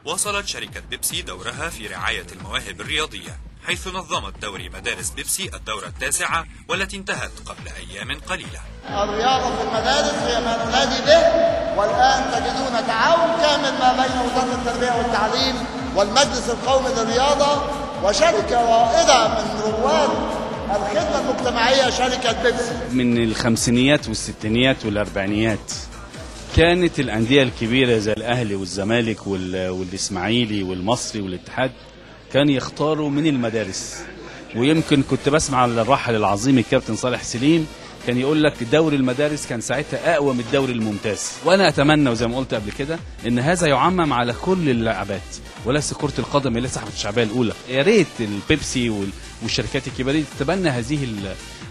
واصلت شركة بيبسي دورها في رعاية المواهب الرياضية، حيث نظمت دوري مدارس بيبسي الدورة التاسعة والتي انتهت قبل أيام قليلة. الرياضة في المدارس هي ما ننادي به، والآن تجدون تعاون كامل ما بين وزارة التربية والتعليم والمجلس القومي للرياضة وشركة رائدة من رواد الخدمة المجتمعية شركة بيبسي. من الخمسينيات والستينيات والأربعينيات كانت الأندية الكبيرة زي الأهلي والزمالك والإسماعيلي والمصري والاتحاد كان يختاروا من المدارس، ويمكن كنت بسمع على الراحل العظيم الكابتن صالح سليم كان يقول لك دوري المدارس كان ساعتها أقوى من الدوري الممتاز. وأنا أتمنى وزي ما قلت قبل كده إن هذا يعمم على كل اللعبات وليس كرة القدم اللي سحبت الشعبية الأولى. يا ريت البيبسي والشركات الكبيرة تتبنى هذه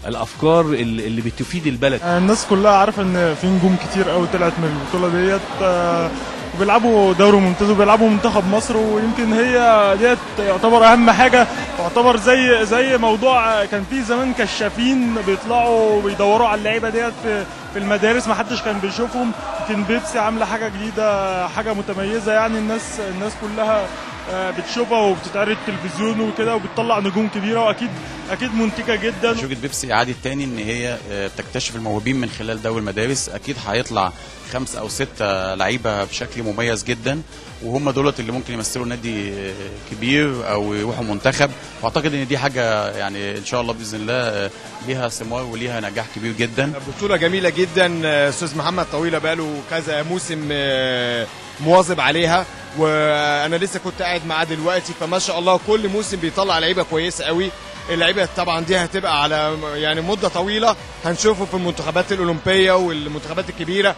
الافكار اللي بتفيد البلد. الناس كلها عارفه ان في نجوم كتير قوي طلعت من البطوله ديت وبيلعبوا دوري ممتاز وبيلعبوا منتخب مصر، ويمكن هي ديت يعتبر اهم حاجه، تعتبر زي موضوع كان في زمان كشافين بيطلعوا بيدوروا على اللعيبه ديت في المدارس ما حدش كان بيشوفهم. يمكن بيبسي عامله حاجه جديده، حاجه متميزه، يعني الناس كلها بتشوفها وبتتعرض تلفزيون وكده وبتطلع نجوم كبيره واكيد منتجه جدا. شركه بيبسي عادت تاني ان هي تكتشف الموهوبين من خلال دوري المدارس، اكيد هيطلع 5 أو 6 لعيبه بشكل مميز جدا، وهم دولت اللي ممكن يمثلوا نادي كبير او يروحوا منتخب، واعتقد ان دي حاجه يعني ان شاء الله باذن الله ليها ثمار وليها نجاح كبير جدا. بطوله جميله جدا، استاذ محمد طويله بقاله كذا موسم مواظب عليها، وانا لسه كنت قاعد معاه دلوقتي، فما شاء الله كل موسم بيطلع لعيبه كويسه قوي. اللعيبه طبعا دي هتبقى على يعني مده طويله، هنشوفه في المنتخبات الاولمبيه والمنتخبات الكبيره.